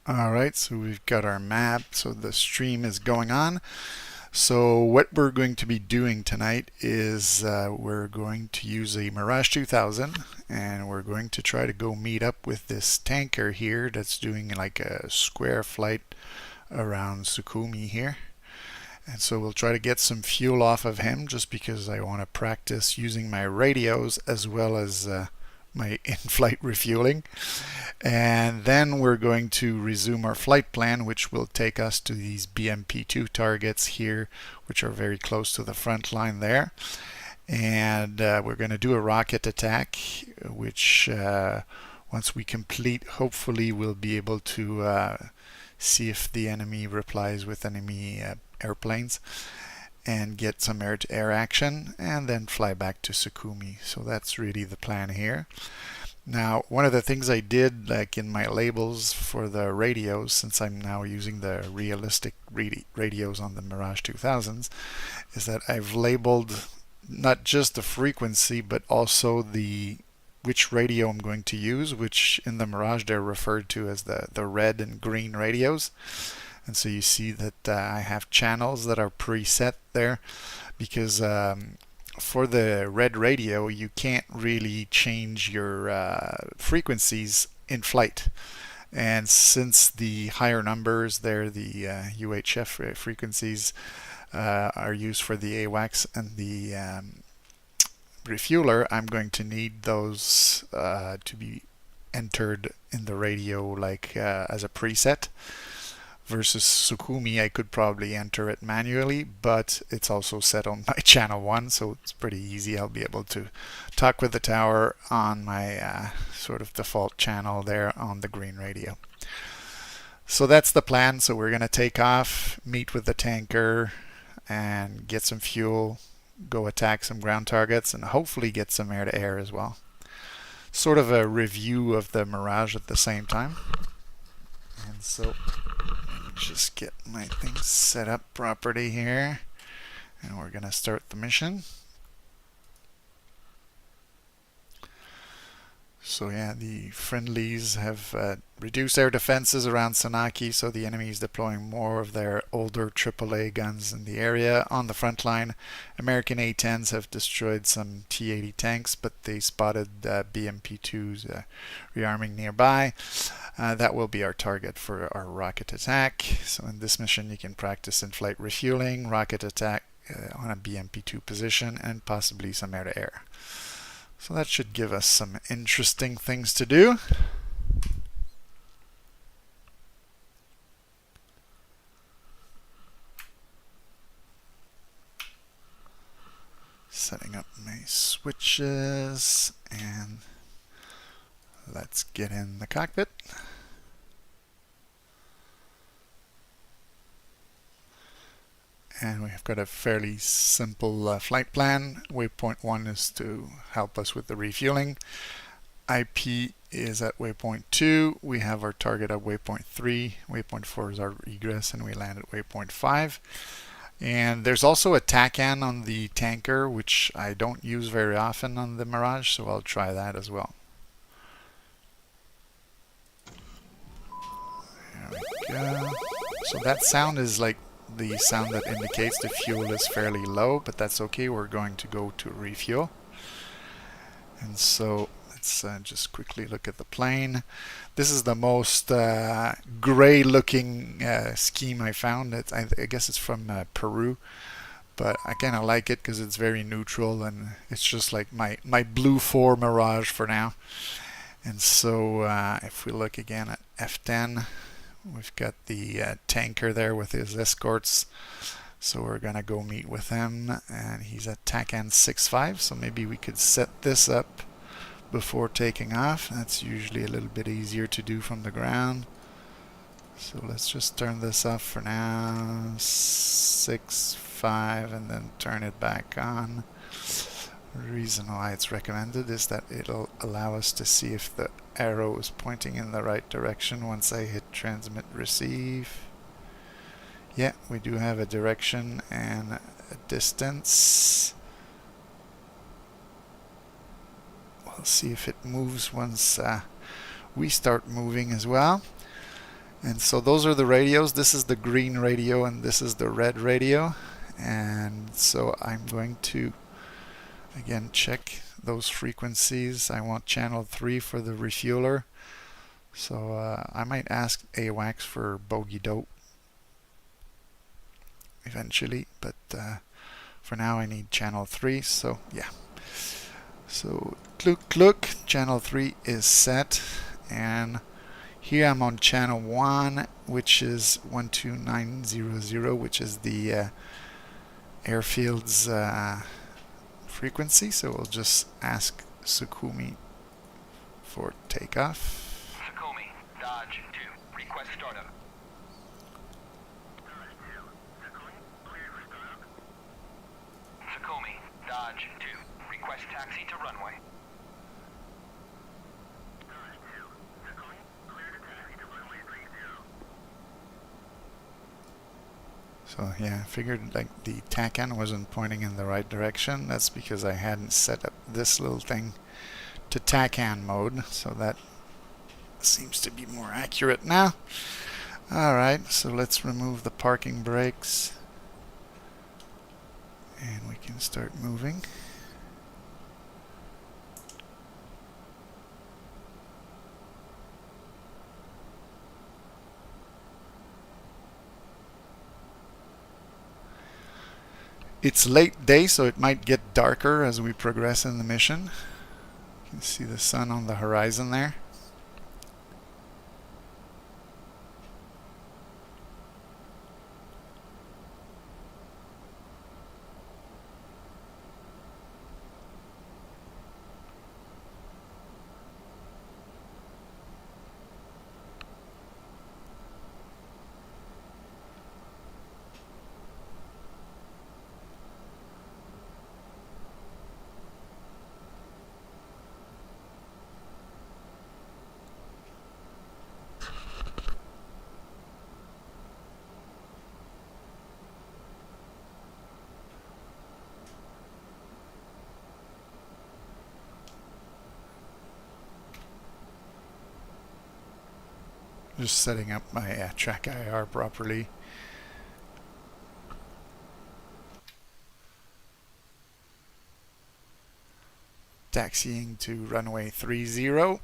Alright, so we've got our map, so the stream is going on. So what we're going to be doing tonight is we're going to use a Mirage 2000 and we're going to try to go meet up with this tanker here that's doing like a square flight around Sukumi here. And so we'll try to get some fuel off of him just because I want to practice using my radios as well as my in-flight refueling. And then we're going to resume our flight plan, which will take us to these BMP2 targets here, which are very close to the front line there. And we're going to do a rocket attack, which once we complete, hopefully we'll be able to see if the enemy replies with enemy airplanes and get some air-to-air action and then fly back to Sukumi. So that's really the plan here. Now, one of the things I did, like in my labels for the radios, since I'm now using the realistic radios on the Mirage 2000s, is that I've labeled not just the frequency, but also the which radio I'm going to use, which in the Mirage they're referred to as the red and green radios. And so you see that I have channels that are preset there because for the red radio, you can't really change your frequencies in flight. And since the higher numbers there, the UHF frequencies, are used for the AWACS and the refueler, I'm going to need those to be entered in the radio like as a preset. Versus Sukumi, I could probably enter it manually, but it's also set on my channel 1, so it's pretty easy. I'll be able to talk with the tower on my sort of default channel there on the green radio. So that's the plan. So we're going to take off, meet with the tanker, and get some fuel, go attack some ground targets, and hopefully get some air-to-air as well. Sort of a review of the Mirage at the same time. And so just get my things set up properly here, and we're going to start the mission. So yeah, the friendlies have reduced their defenses around Sanaki, so the enemy is deploying more of their older AAA guns in the area. On the front line, American A-10s have destroyed some T-80 tanks, but they spotted BMP-2s rearming nearby. That will be our target for our rocket attack. So in this mission you can practice in-flight refueling, rocket attack on a BMP-2 position, and possibly some air-to-air. So that should give us some interesting things to do. Setting up my switches, and let's get in the cockpit. And we've got a fairly simple flight plan. Waypoint 1 is to help us with the refueling. IP is at waypoint 2. We have our target at waypoint 3. Waypoint 4 is our egress, and we land at waypoint 5. And there's also a TACAN on the tanker, which I don't use very often on the Mirage, so I'll try that as well. There we go. So that sound is like the sound that indicates the fuel is fairly low, but that's okay. We're going to go to refuel. And so let's just quickly look at the plane. This is the most gray looking scheme I found. I guess it's from Peru, but I kind of like it because it's very neutral, and it's just like my blue 4 Mirage for now. And so if we look again at F10, we've got the tanker there with his escorts, so we're gonna go meet with him, and he's at TACAN 6.5, so maybe we could set this up before taking off. That's usually a little bit easier to do from the ground. So let's just turn this off for now, 6.5, and then turn it back on. The reason why it's recommended is that it'll allow us to see if the arrow is pointing in the right direction once I hit transmit receive. Yeah, we do have a direction and a distance. We'll see if it moves once we start moving as well. And so those are the radios. This is the green radio and this is the red radio. And so I'm going to again check those frequencies. I want channel 3 for the refueler. So I might ask AWACS for bogey dope eventually, but for now I need channel 3, so yeah. So look, channel 3 is set, and here I'm on channel 1, which is 12900, which is the airfield's frequency. So we'll just ask Sukumi for takeoff. Sukumi, Dodge 2, request startup. Sukumi, Dodge 2, request taxi to runway. So yeah, I figured like the TACAN wasn't pointing in the right direction. That's because I hadn't set up this little thing to TACAN mode, so that seems to be more accurate now. Alright, so let's remove the parking brakes and we can start moving. It's late day, so it might get darker as we progress in the mission. You can see the sun on the horizon there. Just setting up my track IR properly. Taxiing to runway 30.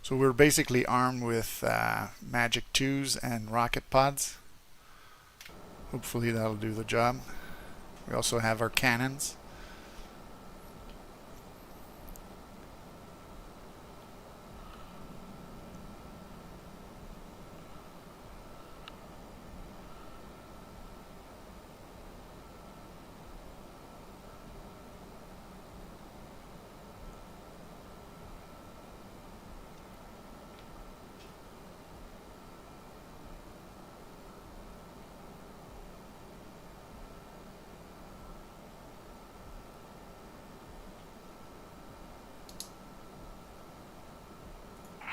So we're basically armed with Magic 2s and rocket pods. Hopefully that'll do the job. We also have our cannons.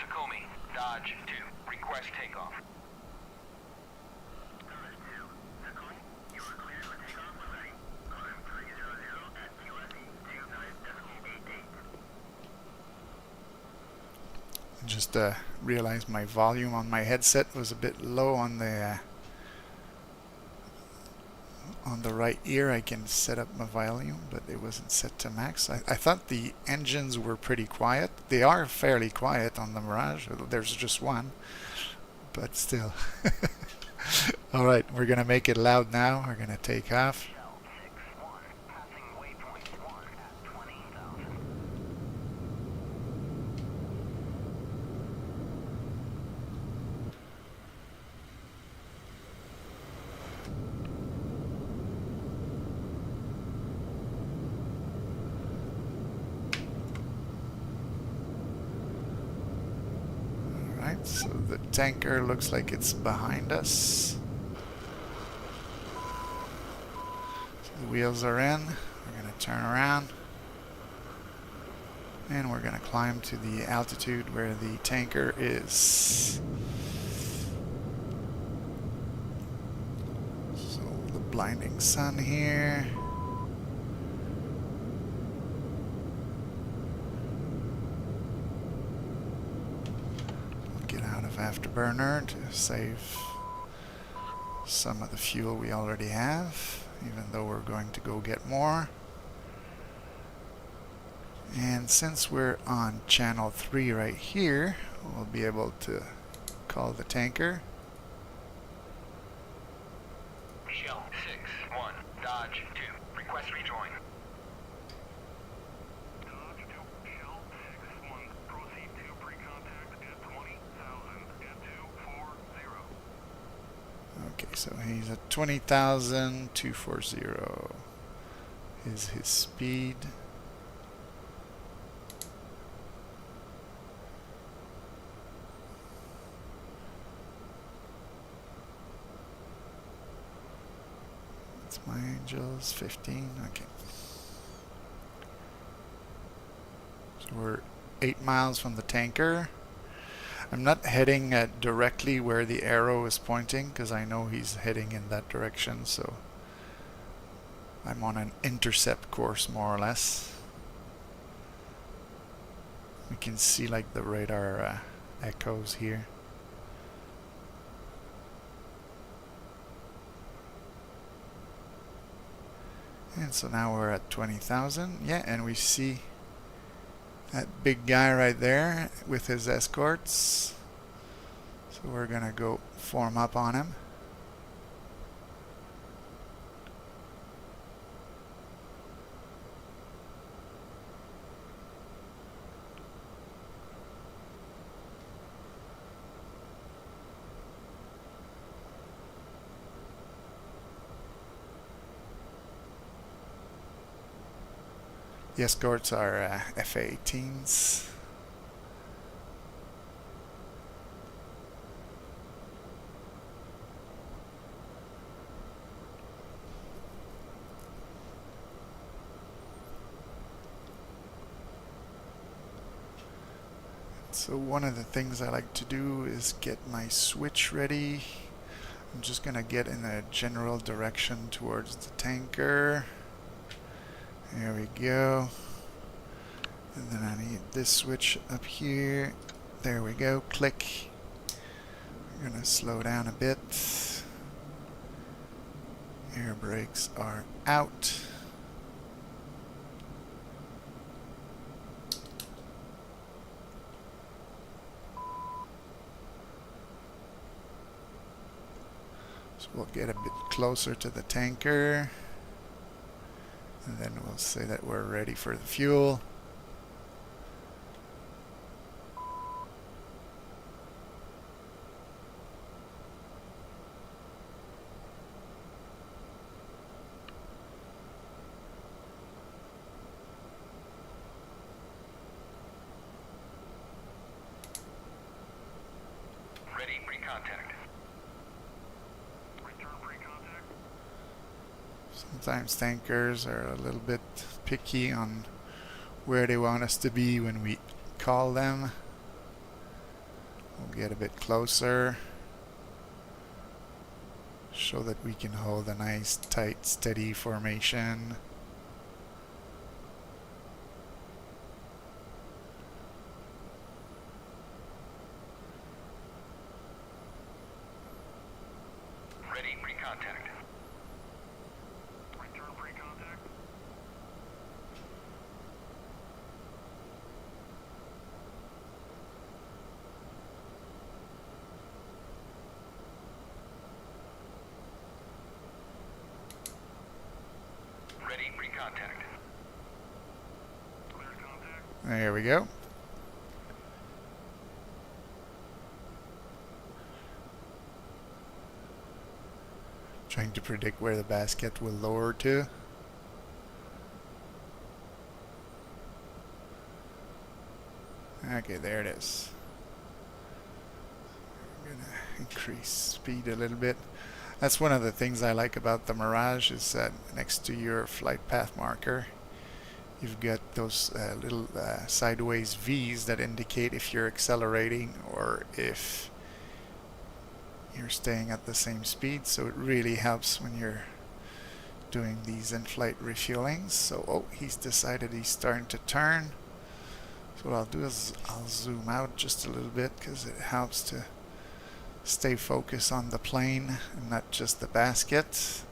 Sukumi, Dodge 2, request takeoff. Just realized my volume on my headset was a bit low on the right ear. I can set up my volume, but it wasn't set to max. I thought the engines were pretty quiet. They are fairly quiet on the Mirage. There's just one, but still. Alright, we're gonna make it loud now. We're gonna take off. So the tanker looks like it's behind us. So the wheels are in. We're going to turn around. And we're going to climb to the altitude where the tanker is. So the blinding sun here. lot of afterburner to save some of the fuel we already have, even though we're going to go get more. And since we're on channel 3 right here, we'll be able to call the tanker. Shell 6-1, Dodge 2, request rejoin. Dodge 2, Shell 6-1, proceed to pre-contact at 20,000 at 240. Okay, so he's at 20,000, 240 is his speed. My Angels 15. Okay, so we're 8 miles from the tanker. I'm not heading directly where the arrow is pointing because I know he's heading in that direction, so I'm on an intercept course more or less. We can see like the radar echoes here. And so now we're at 20,000. Yeah, and we see that big guy right there with his escorts. So we're gonna go form up on him. The escorts are F-18s. So one of the things I like to do is get my switch ready. I'm just gonna get in a general direction towards the tanker. There we go. And then I need this switch up here. There we go. Click. We're gonna slow down a bit. Air brakes are out. So we'll get a bit closer to the tanker. And then we'll say that we're ready for the fuel. Ready, pre-contact. Return pre-contact. Sometimes tankers are a little bit picky on where they want us to be when we call them. We'll get a bit closer. Show that we can hold a nice, tight, steady formation. Ready, pre-contact. Return pre-contact. Ready, pre-contact. Clear contact. There we go. Trying to predict where the basket will lower to. Okay, there it is. I'm gonna increase speed a little bit. That's one of the things I like about the Mirage is that next to your flight path marker, you've got those little sideways V's that indicate if you're accelerating or if you're staying at the same speed. So it really helps when you're doing these in-flight refuelings. So, oh, he's decided he's starting to turn. So what I'll do is I'll zoom out just a little bit because it helps to stay focused on the plane and not just the basket.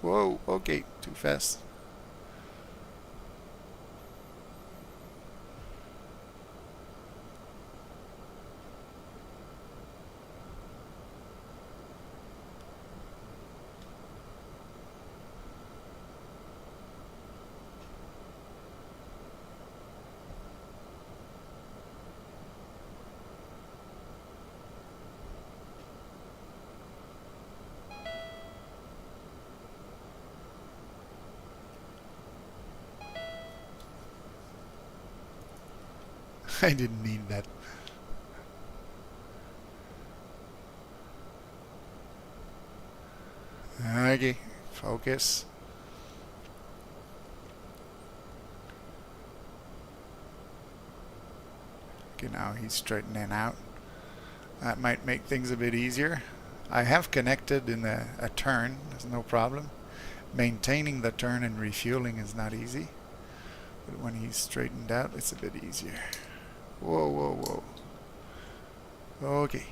Whoa, okay, too fast. I didn't need that. Okay, focus. Okay, now he's straightening out. That might make things a bit easier. I have connected in a turn, there's no problem. Maintaining the turn and refueling is not easy. But when he's straightened out, it's a bit easier. Whoa, whoa, whoa. Okay.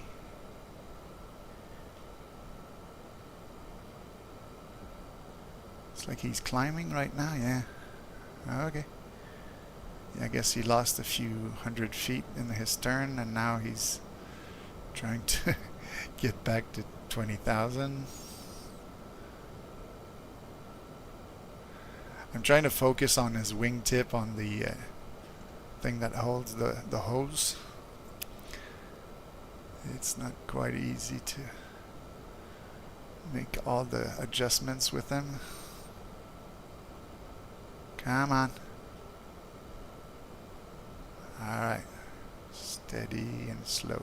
It's like he's climbing right now, yeah. Okay. Yeah, I guess he lost a few hundred feet in his turn, and now he's trying to get back to 20,000. I'm trying to focus on his wingtip on the thing that holds the hose. It's not quite easy to make all the adjustments with him. Come on. Alright. Steady and slow.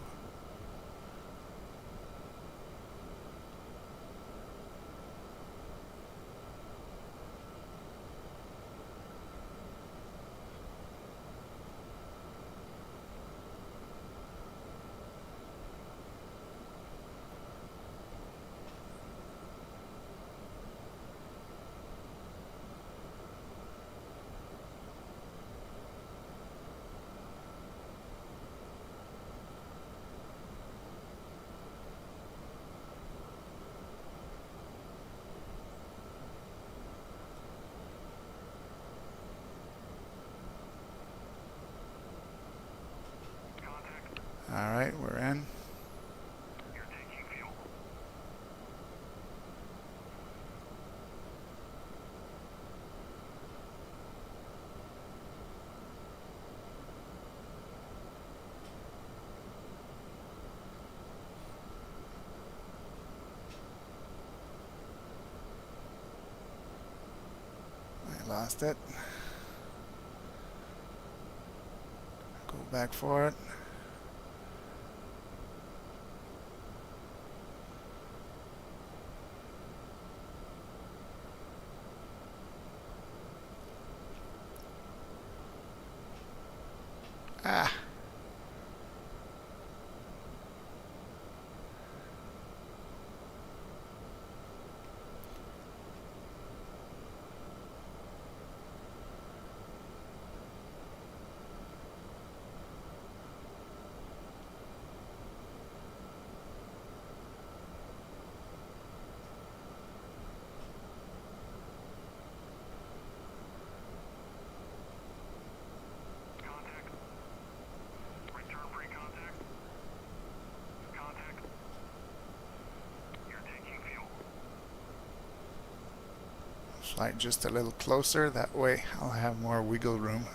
Alright, we're in. You're taking fuel. I lost it. Go back for it. Ah. Contact. Return pre-contact. Contact. You're taking fuel. Slide just a little closer, that way I'll have more wiggle room.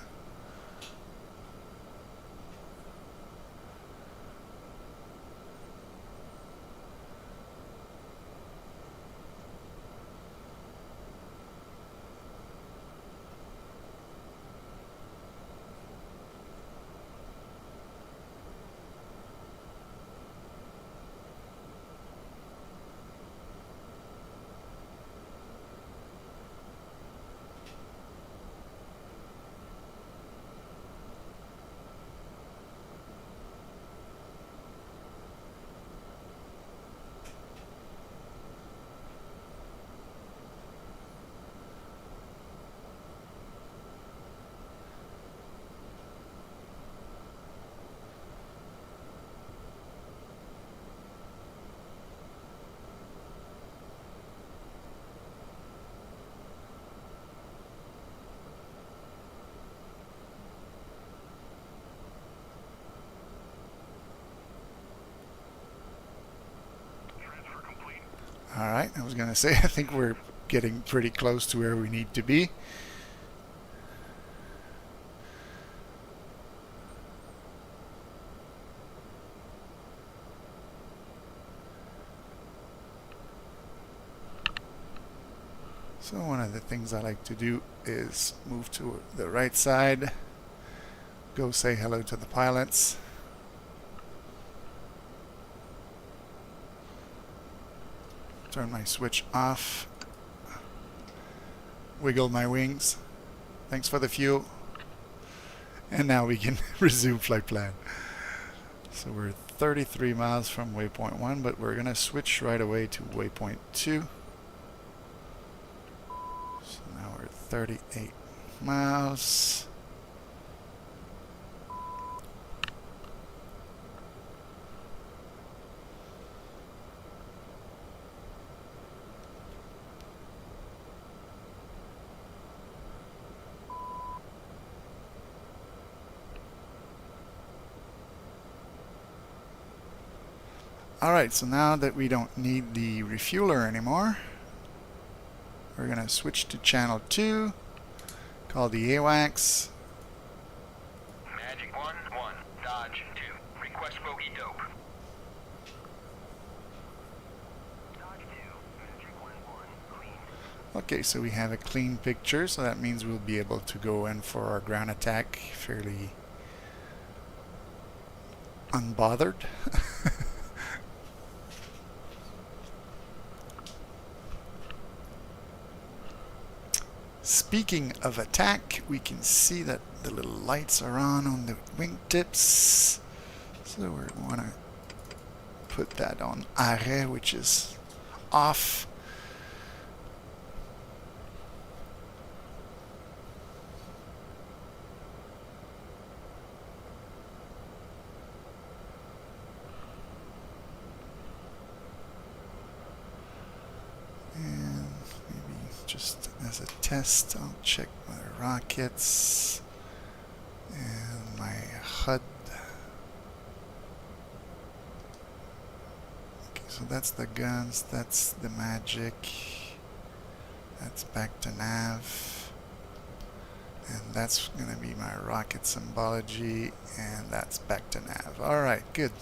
Alright, I was going to say, I think we're getting pretty close to where we need to be. So one of the things I like to do is move to the right side, go say hello to the pilots. Turn my switch off, wiggle my wings, thanks for the fuel, and now we can resume flight plan. So we're 33 miles from waypoint 1, but we're going to switch right away to waypoint 2. So now we're 38 miles. Alright, so now that we don't need the refueler anymore, we're going to switch to channel 2, call the AWACS. Magic 1-1, Dodge 2, request bogey dope. Dodge 2, Magic 1-1, clean. Okay, so we have a clean picture, so that means we'll be able to go in for our ground attack fairly unbothered. Speaking of attack, we can see that the little lights are on the wingtips. So we want to put that on arrêt, which is off. And maybe just as a test, I'll check my rockets and my HUD. Okay, so that's the guns, that's the magic, that's back to nav, and that's going to be my rocket symbology, and that's back to nav. Alright, good.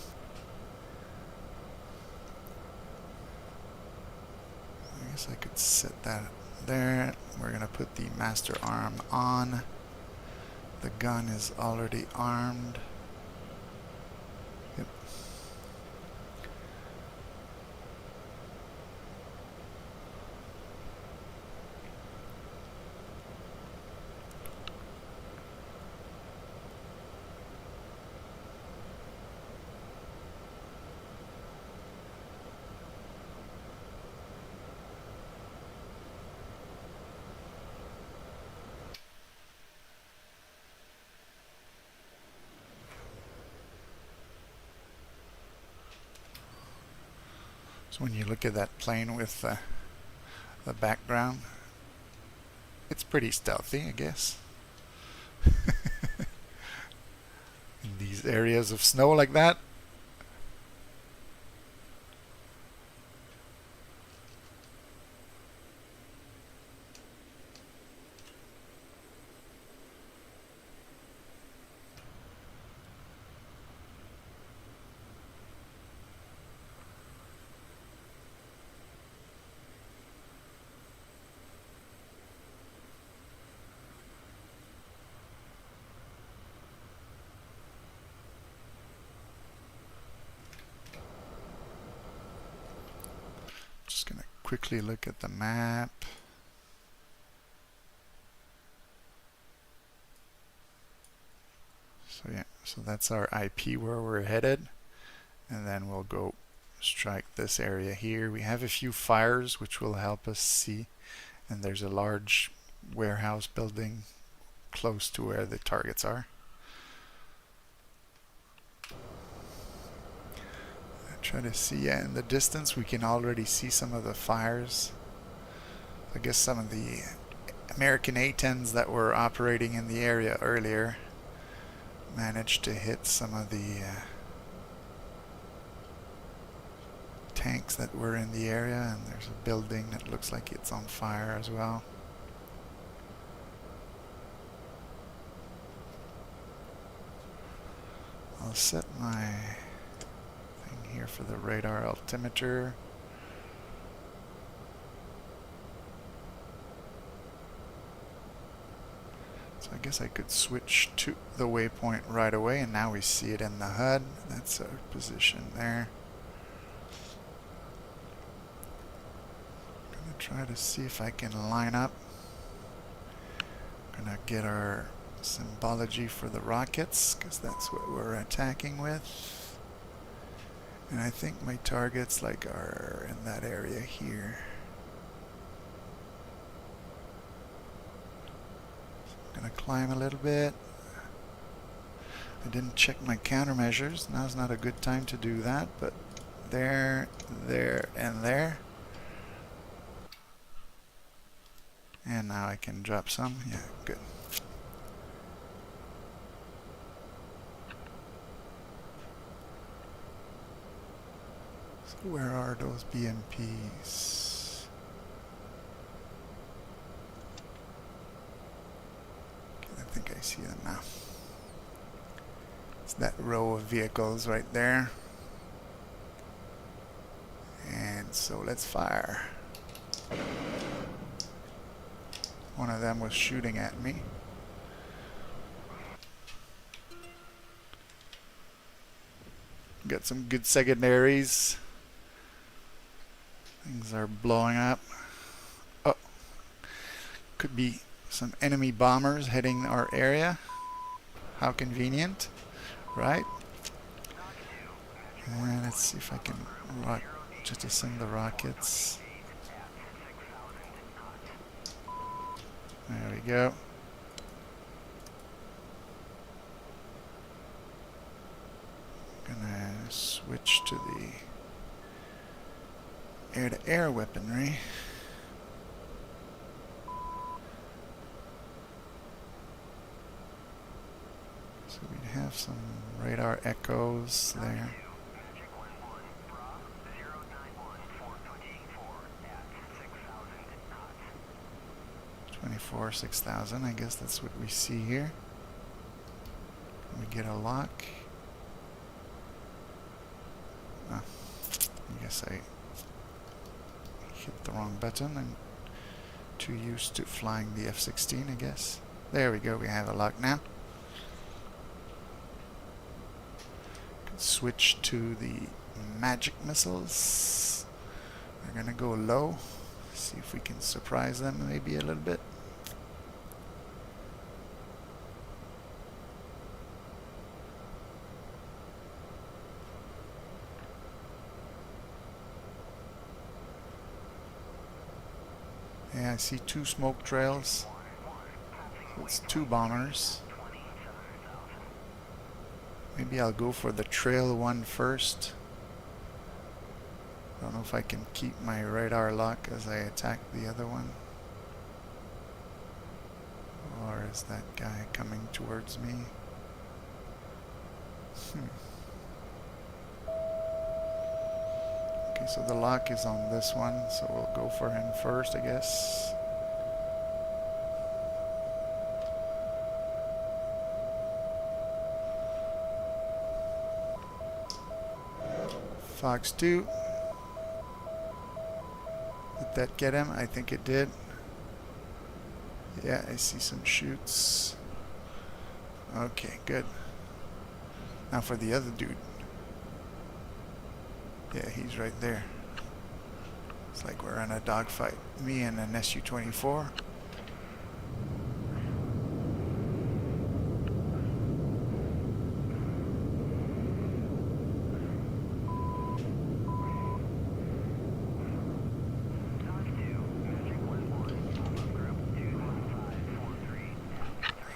I guess I could set that there. We're going to put the master arm on. The gun is already armed. Yep. So when you look at that plane with the background, it's pretty stealthy, I guess. In these areas of snow like that. Just going to quickly look at the map. So yeah, so that's our IP where we're headed, and then we'll go strike this area here. We have a few fires which will help us see, and there's a large warehouse building close to where the targets are. Try to see, yeah, in the distance we can already see some of the fires. I guess some of the American A-10s that were operating in the area earlier managed to hit some of the tanks that were in the area, and there's a building that looks like it's on fire as well. I'll set my thing here for the radar altimeter. So I guess I could switch to the waypoint right away, and now we see it in the HUD. That's our position there. I'm gonna try to see if I can line up. I'm gonna get our symbology for the rockets, because that's what we're attacking with. And I think my targets like are in that area here. Gonna climb a little bit. I didn't check my countermeasures. Now's not a good time to do that, but there, there, and there. And now I can drop some. Yeah, good. So where are those BMPs? I think I see them now. It's that row of vehicles right there. And so let's fire. One of them was shooting at me. Got some good secondaries. Things are blowing up. Oh, could be some enemy bombers heading our area. How convenient, right? And let's see if I can jettison the rockets. There we go. Gonna switch to the air-to-air weaponry. So we'd have some radar echoes there. 24, 6,000. I guess that's what we see here. Can we get a lock? Oh, I guess I hit the wrong button. I'm too used to flying the F-16, I guess. There we go. We have a lock now. Switch to the magic missiles. We're gonna go low. See if we can surprise them maybe a little bit. Yeah, I see two smoke trails. So it's two bombers. Maybe I'll go for the trail one first. I don't know if I can keep my radar lock as I attack the other one. Or is that guy coming towards me? Okay, so the lock is on this one, so we'll go for him first, I guess. Fox 2. Did that get him? I think it did. Yeah, I see some shoots. Okay, good. Now for the other dude. Yeah, he's right there. It's like we're in a dogfight. Me and an Su-24.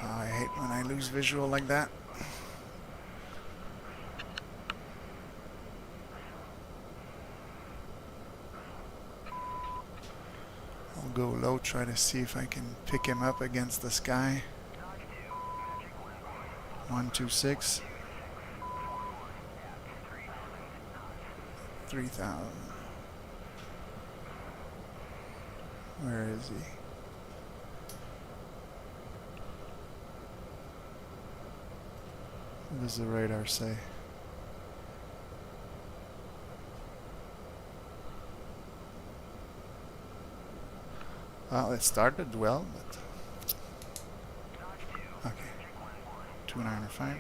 I hate when I lose visual like that. I'll go low, try to see if I can pick him up against the sky. 126. 3,000. Where is he? What does the radar say? Well, it started well, but okay. 295.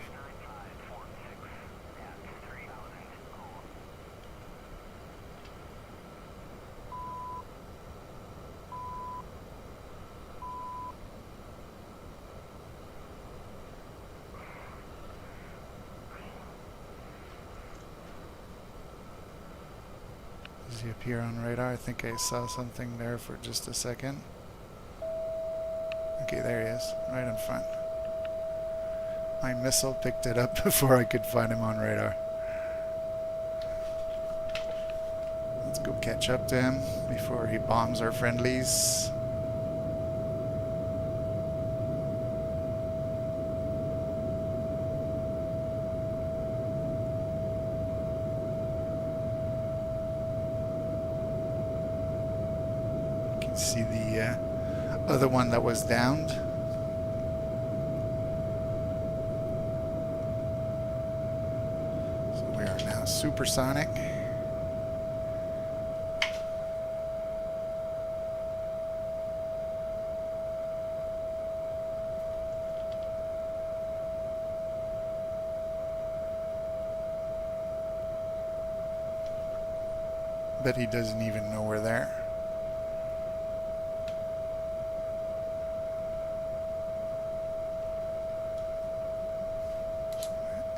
Does he appear on radar? I think I saw something there for just a second. Okay, there he is, right in front. My missile picked it up before I could find him on radar. Let's go catch up to him before he bombs our friendlies. You can see the other one that was downed. So we are now supersonic. Bet he doesn't even know we're there.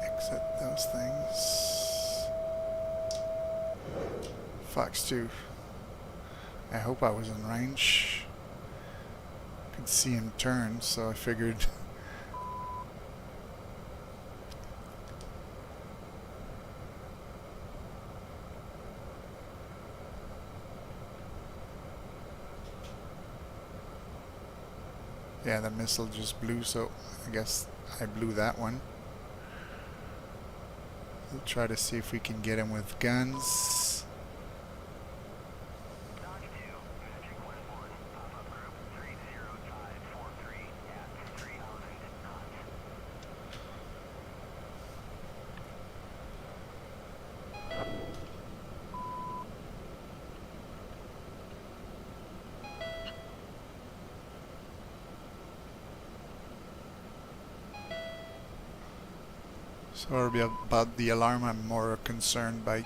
Exit those things. Fox 2. I hope I was in range. Could see him turn, so I figured. Yeah, the missile just blew, so I guess I blew that one. We'll try to see if we can get him with guns. Sorry about the alarm. I'm more concerned by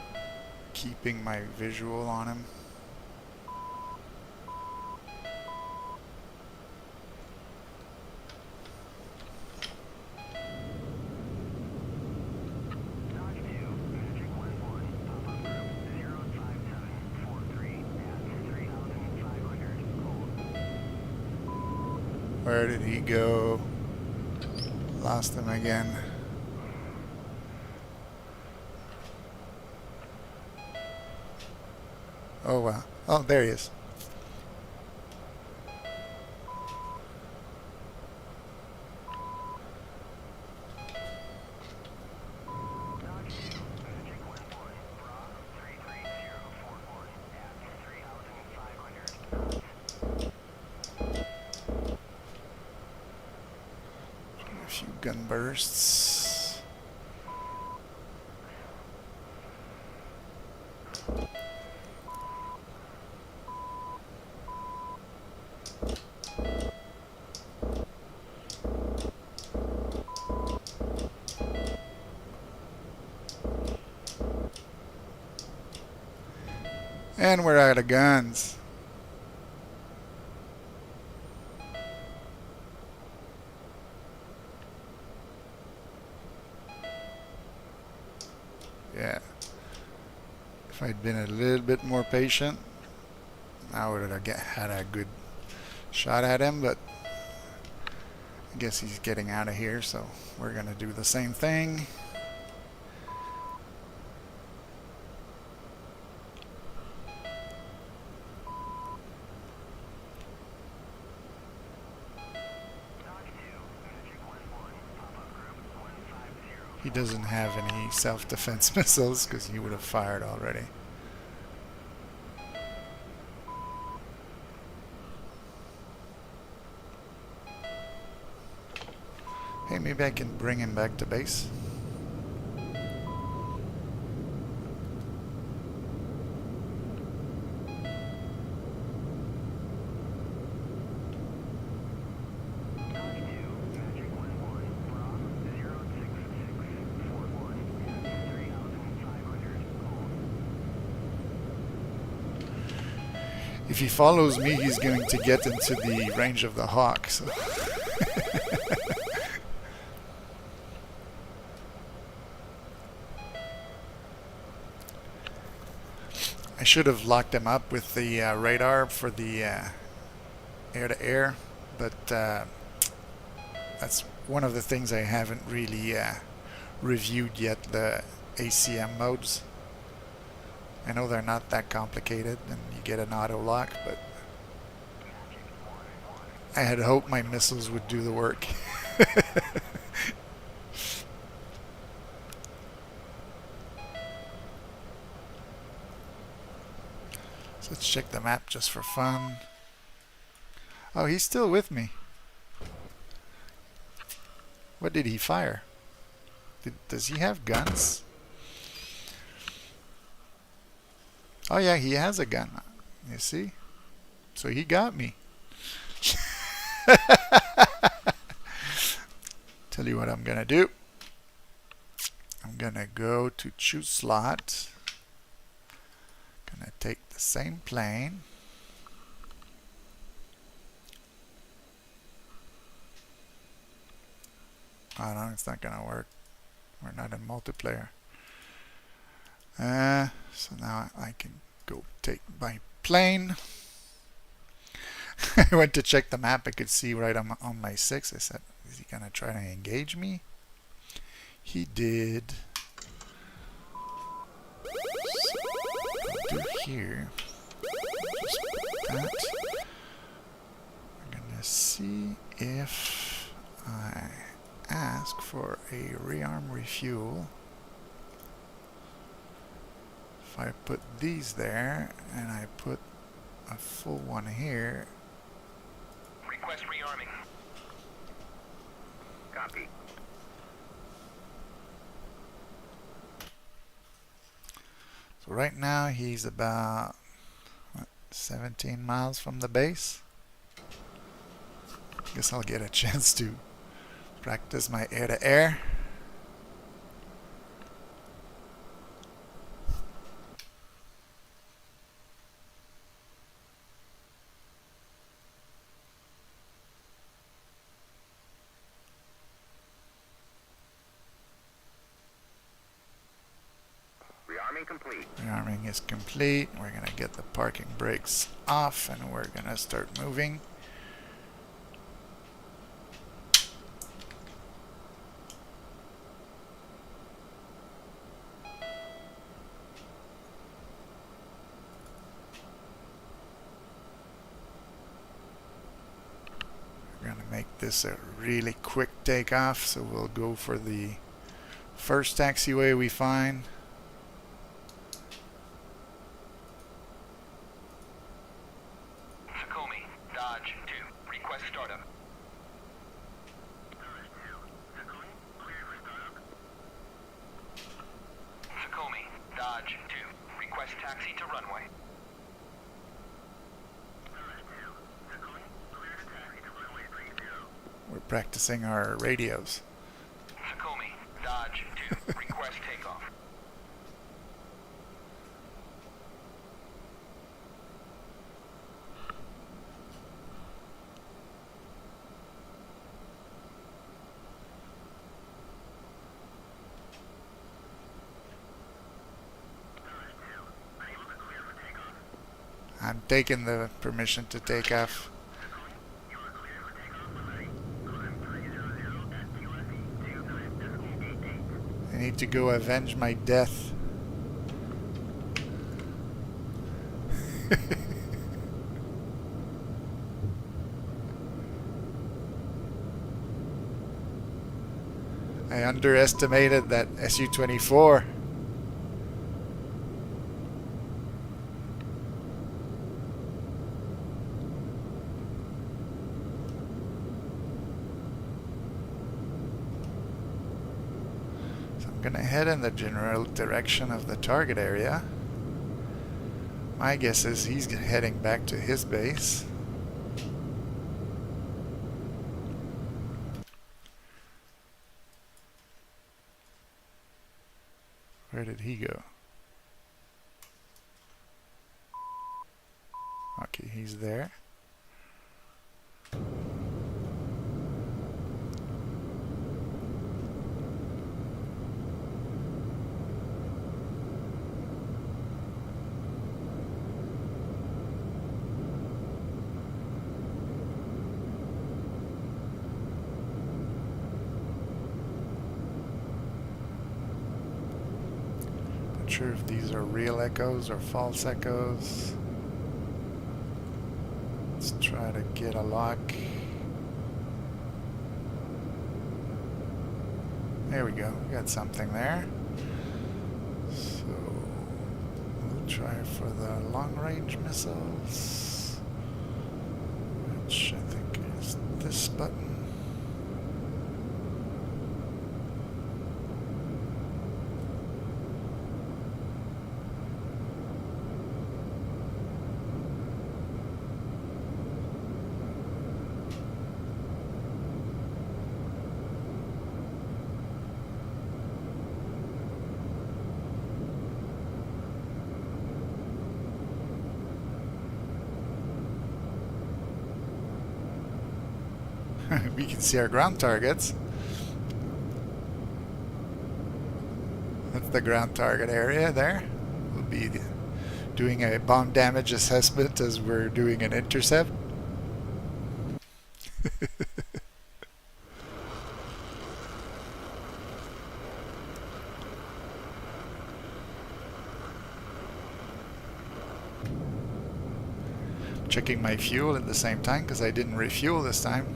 keeping my visual on him. Where did he go? Lost him again. Oh wow. Oh, there he is. A few gun bursts. And we're out of guns. Yeah. If I'd been a little bit more patient, I would have had a good shot at him, but I guess he's getting out of here, so we're going to do the same thing. He doesn't have any self-defense missiles because he would have fired already. Okay, maybe I can bring him back to base. If he follows me, he's going to get into the range of the Hawk. So. I should have locked him up with the radar for the air-to-air, but that's one of the things I haven't really reviewed yet, the ACM modes. I know they're not that complicated and you get an auto lock, but I had hoped my missiles would do the work. So let's check the map just for fun. Oh, he's still with me. What did he fire? Does he have guns? Oh yeah, he has a gun. You see? So he got me. Tell you what I'm gonna do. I'm gonna go to choose slot. Gonna take the same plane. Oh no, it's not gonna work. We're not in multiplayer. So now I can go take my plane. I went to check the map. I could see right on my 6. I said, is he gonna try to engage me? He did. So I'll do here. Just put that. We're gonna see if I ask for a rearm refuel. If I put these there and I put a full one here. Request rearming. Copy. So right now he's about 17 miles from the base. Guess I'll get a chance to practice my air-to-air. Rearming complete. Rearming is complete. We're going to get the parking brakes off and we're going to start moving. We're going to make this a really quick takeoff, so we'll go for the first taxiway we find. Dodge 2. Request startup. Sukhumi, Dodge 2. Request taxi to runway. We're practicing our radios. Sukhumi, Dodge 2. Request takeoff. I'm taking the permission to take off. I need to go avenge my death. I underestimated that Su-24. gonna head in the general direction of the target area. My guess is he's heading back to his base. Where did he go? Okay, he's there. Not sure if these are real echoes or false echoes. Let's try to get a lock. There we go. We got something there. So we'll try for the long-range missiles, which I think is this button. We can see our ground targets. That's the ground target area there. We'll be doing a bomb damage assessment as we're doing an intercept. Checking my fuel at the same time because I didn't refuel this time.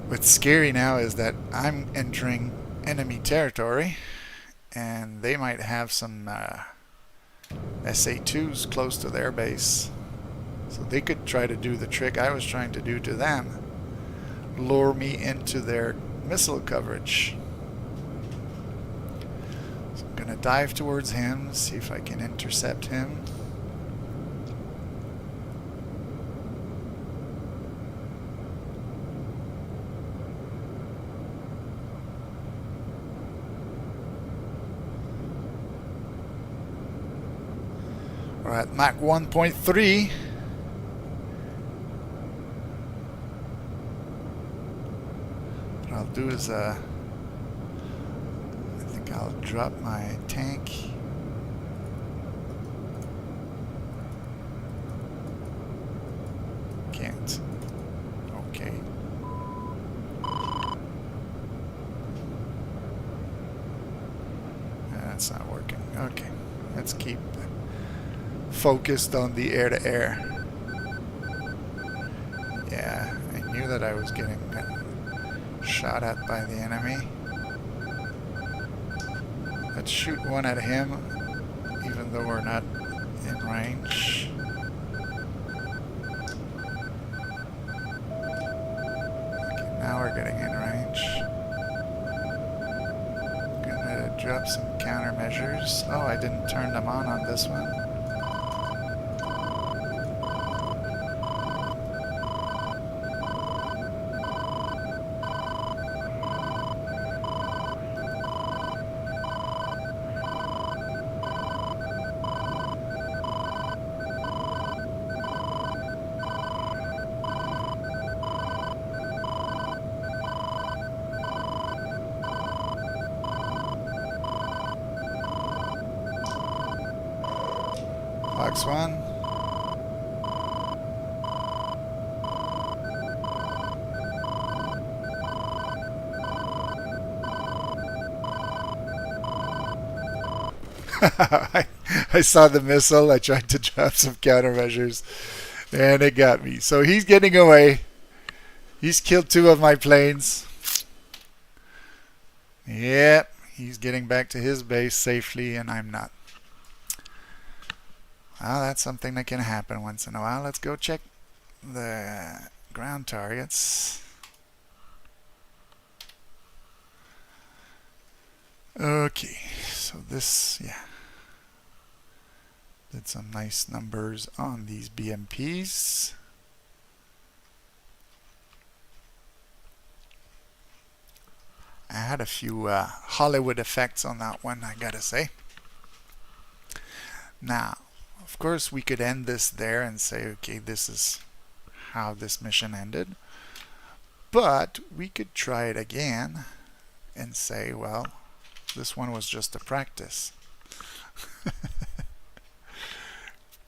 What's scary now is that I'm entering enemy territory and they might have some SA-2s close to their base. So they could try to do the trick I was trying to do to them. Lure me into their missile coverage. So I'm going to dive towards him, see if I can intercept him. We're at Mach 1.3. What I'll do is I think I'll drop my tank. Can't. Okay. That's not working. Okay. Let's keep focused on the air-to-air. Yeah, I knew that I was getting shot at by the enemy. Let's shoot one at him, even though we're not in range. Okay, now we're getting in range. Gonna drop some countermeasures. Oh, I didn't turn them on this one. Box one. I saw the missile. I tried to drop some countermeasures and it got me. So he's getting away. He's killed 2 of my planes. Yep, He's getting back to his base safely, and I'm not. Well, that's something that can happen once in a while. Let's go check the ground targets. Okay, so this, yeah, did some nice numbers on these BMPs. I had a few Hollywood effects on that one, I gotta say. Now, of course, we could end this there and say, okay, this is how this mission ended. But we could try it again and say, well, this one was just a practice.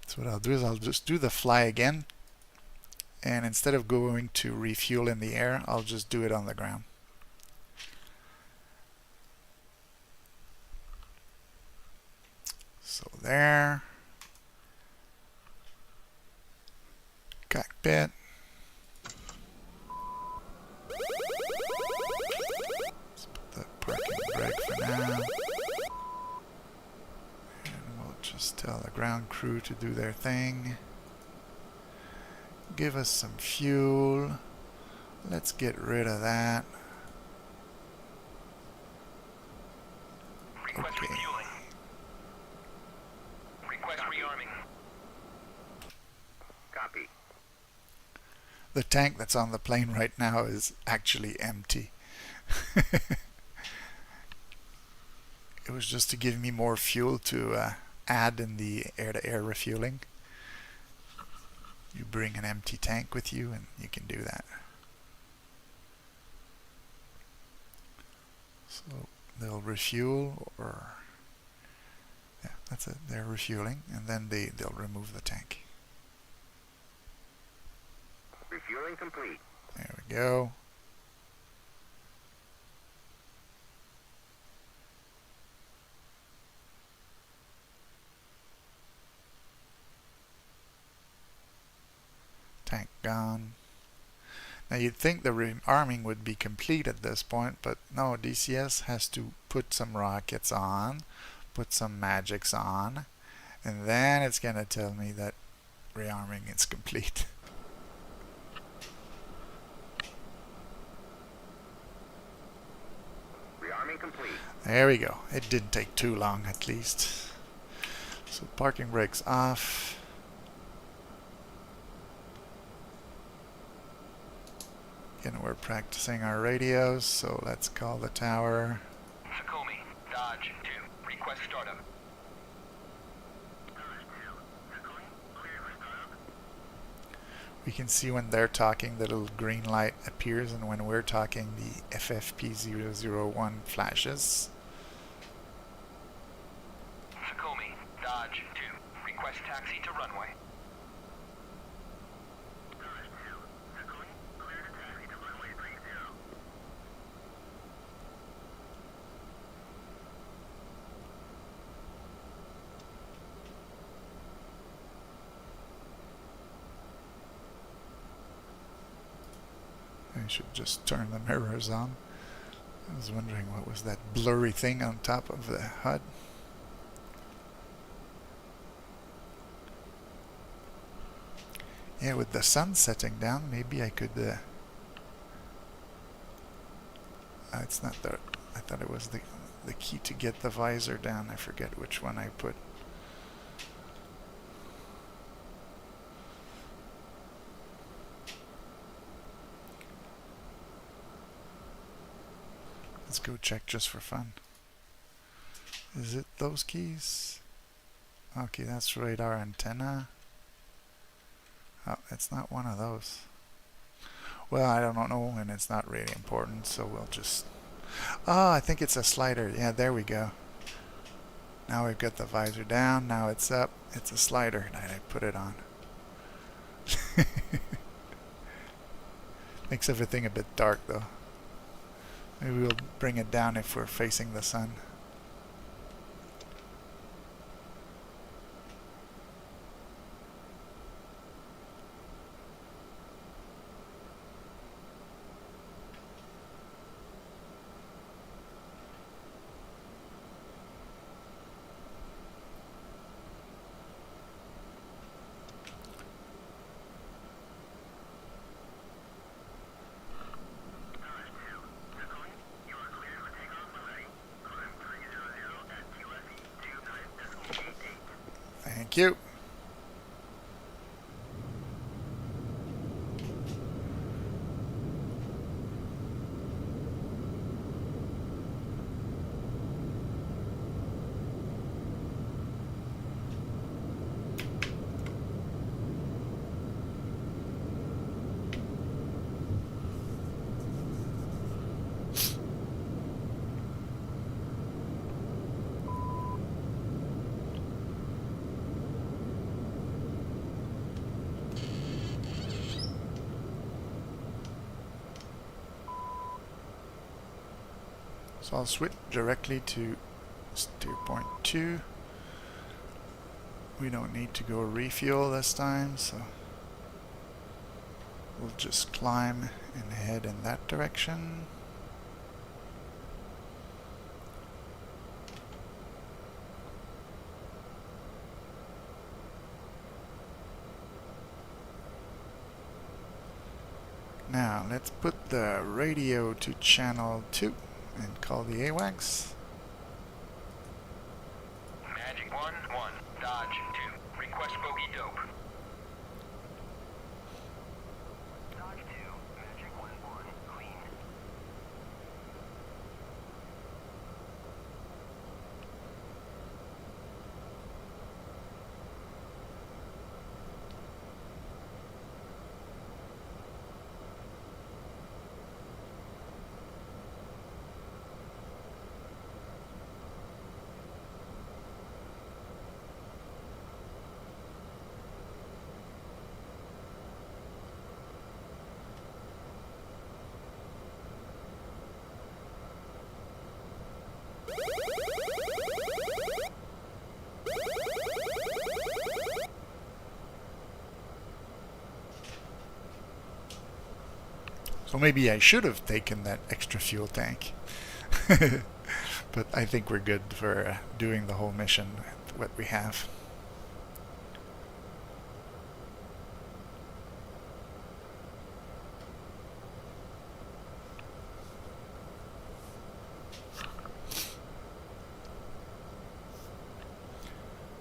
So what I'll do is I'll just do the fly again. And instead of going to refuel in the air, I'll just do it on the ground. So there. Cockpit. Let's put the parking brake for now. And we'll just tell the ground crew to do their thing. Give us some fuel. Let's get rid of that. Request Okay. refueling. Request rearming. Copy. The tank that's on the plane right now is actually empty. It was just to give me more fuel to add in the air-to-air refueling. You bring an empty tank with you and you can do that. So they'll refuel, or yeah, that's it. They're refueling, and then they'll remove the tank. Refueling complete. There we go. Tank gone. Now you'd think the rearming would be complete at this point, but no, DCS has to put some rockets on, put some magics on, and then it's going to tell me that rearming is complete. Rearming complete. There we go. It didn't take too long, at least. So parking brakes off. Again, we're practicing our radios, so let's call the tower. Sukomi, Dodge 2. Request startup. We can see when they're talking, the little green light appears, and when we're talking, the FFP001 flashes. Sukomi, Dodge 2. Request taxi to runway. I should just turn the mirrors on. I was wondering what was that blurry thing on top of the HUD. Yeah, with the sun setting down, maybe I could... it's not the... I thought it was the key to get the visor down. I forget which one I put. Let's go check just for fun. Is it those keys? Okay, that's radar antenna. Oh, it's not one of those. Well, I don't know, and it's not really important, so we'll just... Oh, I think it's a slider. Yeah, there we go. Now we've got the visor down. Now it's up. It's a slider that I put it on. Makes everything a bit dark, though. Maybe we'll bring it down if we're facing the sun. Thank you. So I'll switch directly to steer point 2. We don't need to go refuel this time, so we'll just climb and head in that direction. Now let's put the radio to channel 2 and call the AWACS. Magic 1-1, Dodge 2, request bogey dope. Dodge 2, Magic 1-1, clean. So maybe I should have taken that extra fuel tank. But I think we're good for doing the whole mission with what we have.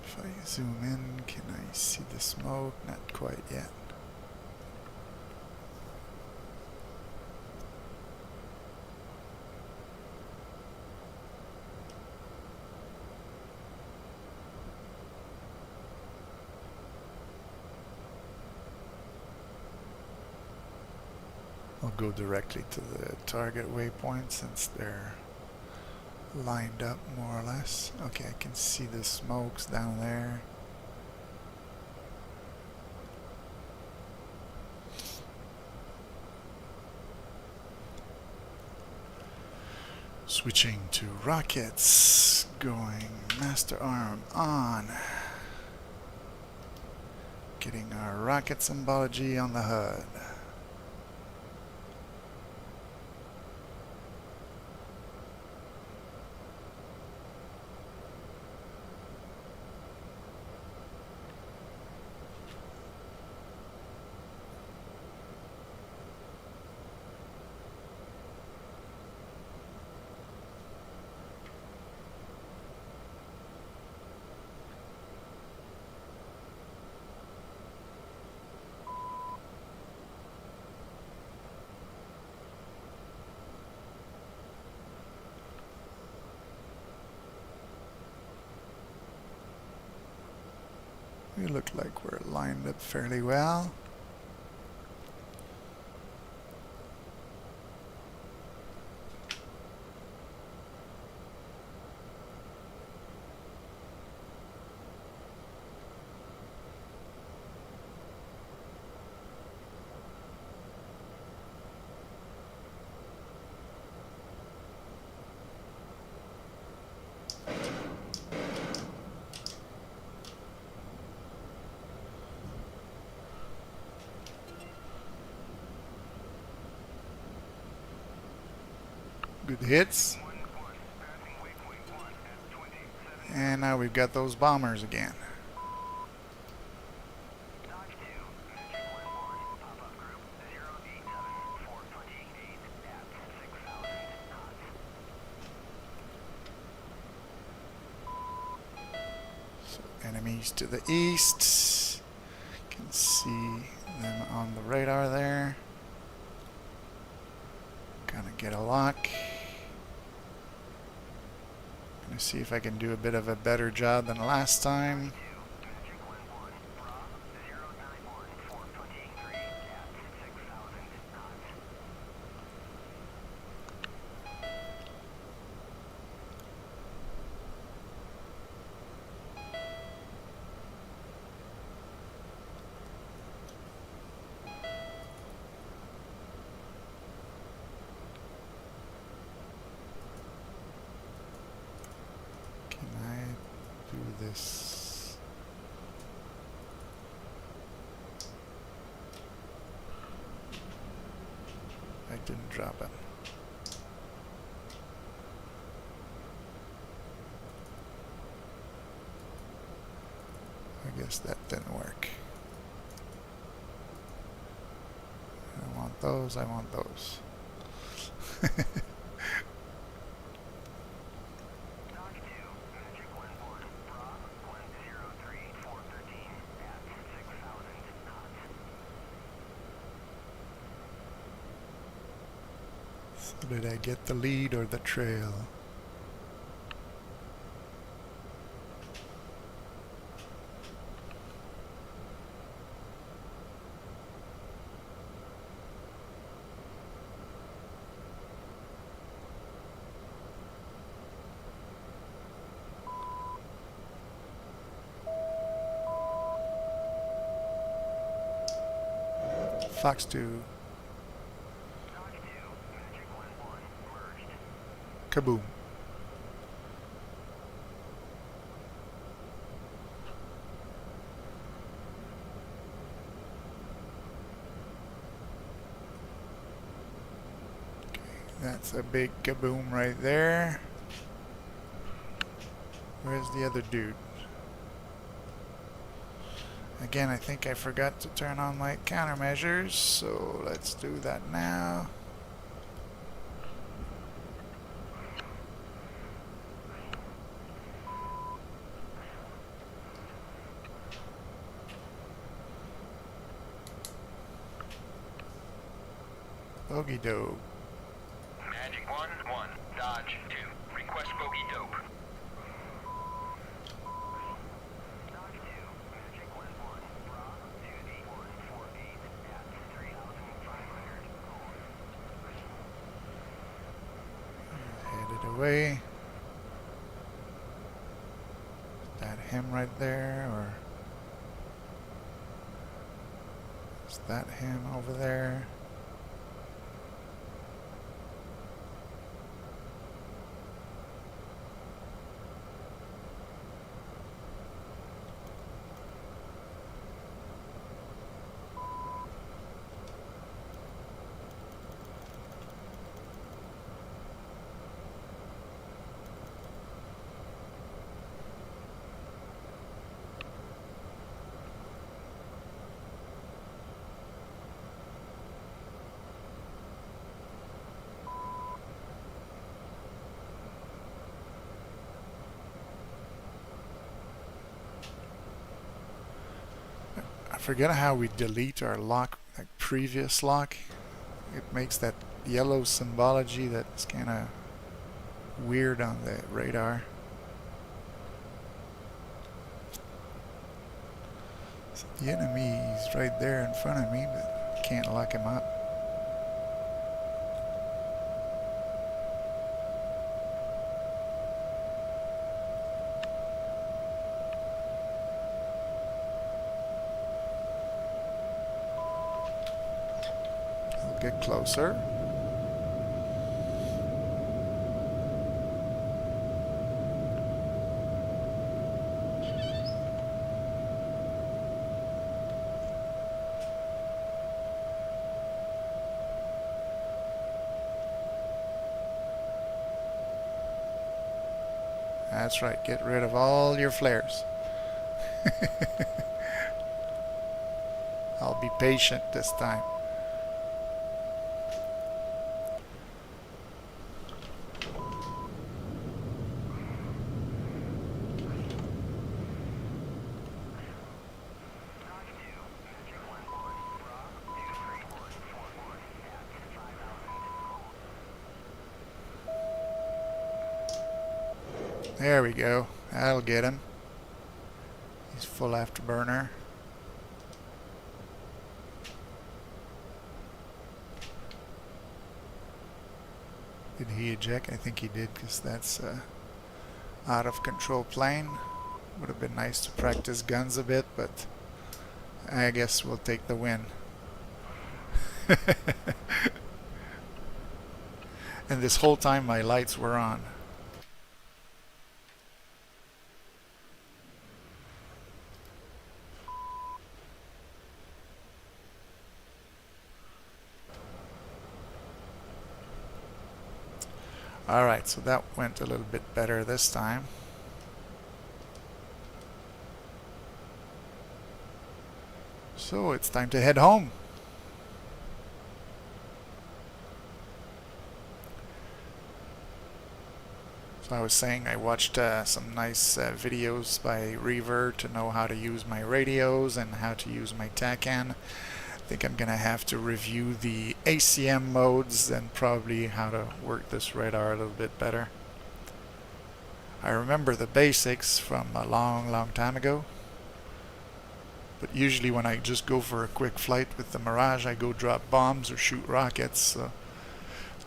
If I zoom in, can I see the smoke? Not quite yet. I'll go directly to the target waypoint since they're lined up more or less. Okay, I can see the smokes down there. Switching to rockets, going master arm on. Getting our rocket symbology on the HUD. We look like we're lined up fairly well. Good hits. And now we've got those bombers again. So Enemies to the east. Can see them on the radar there. Gonna get a lock. Gonna see if I can do a bit of a better job than last time. Can I do this? I didn't drop it. I guess that didn't work. I want those, I want those. So did I get the lead or the trail? Fox 2. Kaboom. Okay, that's a big kaboom right there. Where's the other dude? Again, I think I forgot to turn on my countermeasures, so let's do that now. Bogey dope. Magic 1-1. Dodge 2. Request bogey dope. Headed away. Is that him right there, or is that him over there? I forget how we delete our lock, like previous lock. It makes that yellow symbology that's kind of weird on the radar. So the enemy is right there in front of me, but I can't lock him up. Get closer. That's right, get rid of all your flares. I'll be patient this time. There we go. That'll get him. He's full afterburner. Did he eject? I think he did, because that's out of control plane. Would have been nice to practice guns a bit, but I guess we'll take the win. And this whole time my lights were on. Alright, so that went a little bit better this time. So it's time to head home. So I was saying I watched some nice videos by Reiver to know how to use my radios and how to use my TACAN. I think I'm gonna have to review the ACM modes and probably how to work this radar a little bit better. I remember the basics from a long time ago, but usually when I just go for a quick flight with the Mirage, I go drop bombs or shoot rockets. So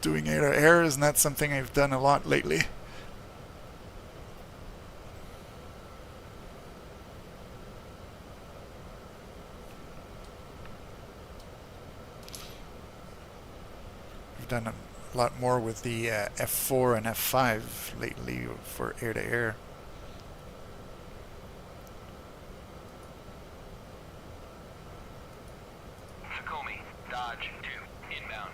doing air-to-air is not something I've done a lot lately. Done a lot more with the F4 and F5 lately for air-to-air. Tacoma, Dodge 2, inbound.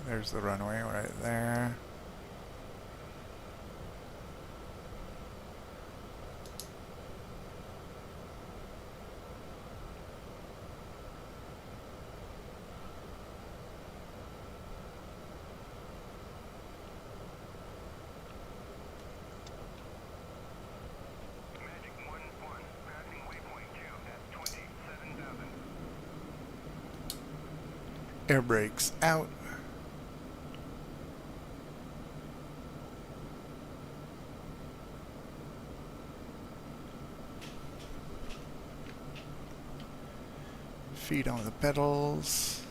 There's the runway right there. Magic 1-1, passing waypoint 2 at 27,000. Air brakes out. Feet on the pedals.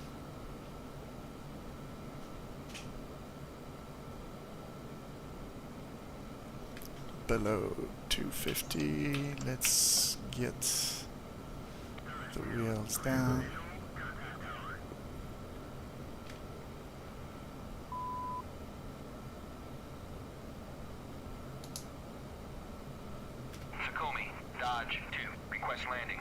Below 250. Let's get the wheels down. Tacoma, Dodge 2, request landing.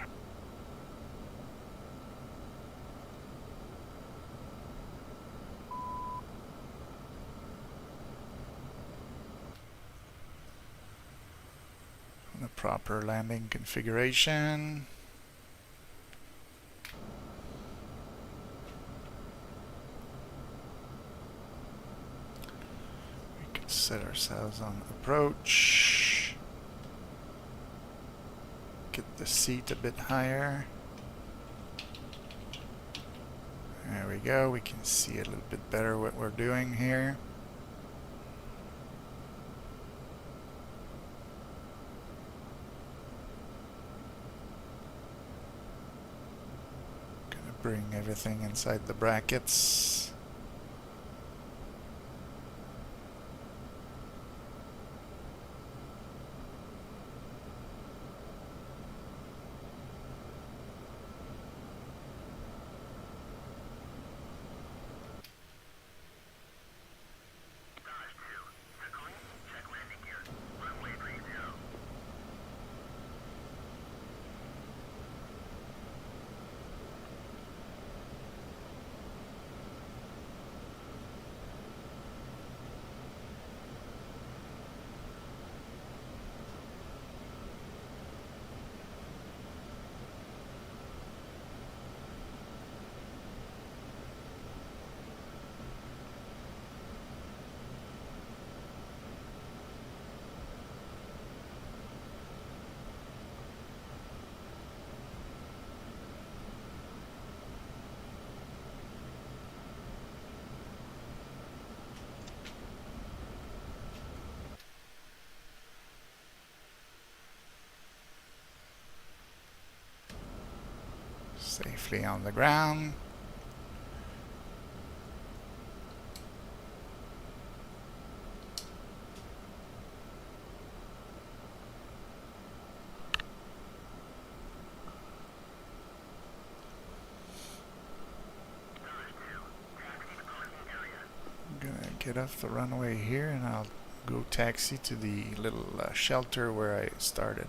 The proper landing configuration. We can set ourselves on approach. Get the seat a bit higher. There we go. We can see a little bit better what we're doing here. Bring everything inside the brackets. Safely on the ground. I'm gonna get off the runway here and I'll go taxi to the little shelter where I started.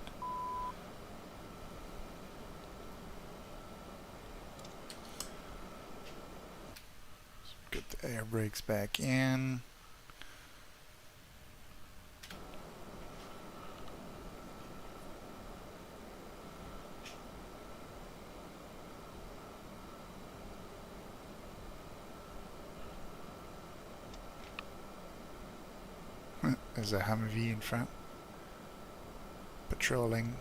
Get the air brakes back in. There's a Humvee in front, patrolling.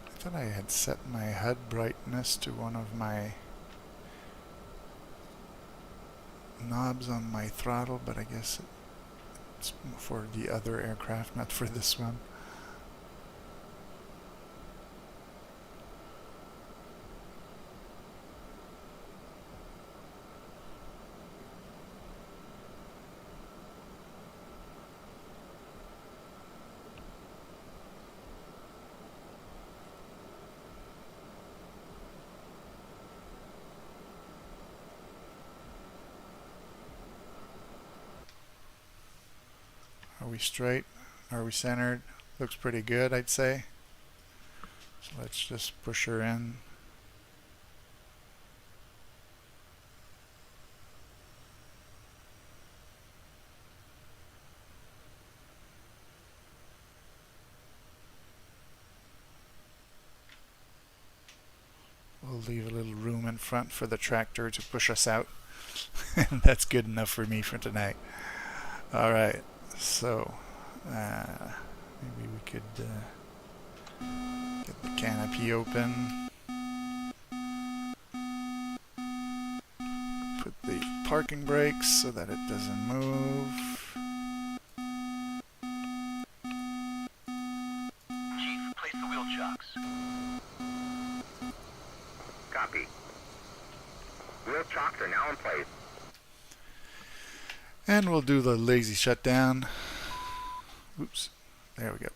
I thought I had set my HUD brightness to one of my knobs on my throttle, but I guess it's for the other aircraft, not for this one. Are we straight? Are we centered? Looks pretty good, I'd say. So let's just push her in. We'll leave a little room in front for the tractor to push us out. And that's good enough for me for tonight. Alright, so maybe we could get the canopy open. Put the parking brakes so that it doesn't move. Chief, place the wheel chocks. Copy. Wheel chocks are now in place. And we'll do the lazy shutdown. Oops, there we go.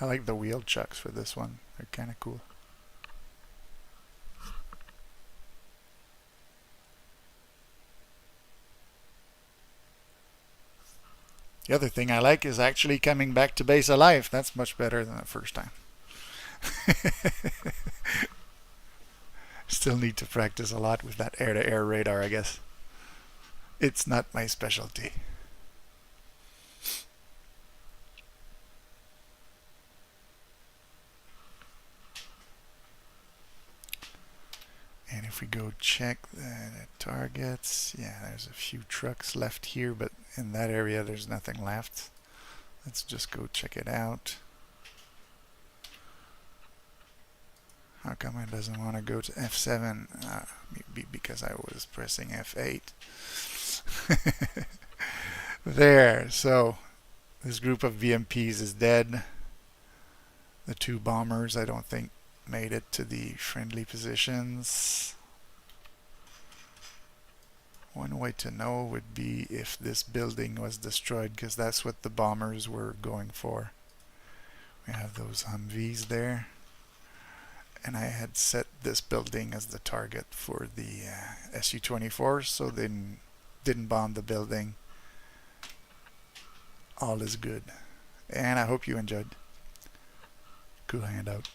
I like the wheel chucks for this one. They're kind of cool. The other thing I like is actually coming back to base alive. That's much better than the first time. Still need to practice a lot with that air-to-air radar, I guess. It's not my specialty. And if we go check the targets, yeah, there's a few trucks left here, but in that area there's nothing left. Let's just go check it out. How come it doesn't want to go to F7? Maybe because I was pressing F8. There, so this group of VMPs is dead. The two bombers, I don't think, made it to the friendly positions. One way to know would be if this building was destroyed, because that's what the bombers were going for. We have those Humvees there, and I had set this building as the target for the Su-24, so they didn't bomb the building. All is good, and I hope you enjoyed. Cool handout.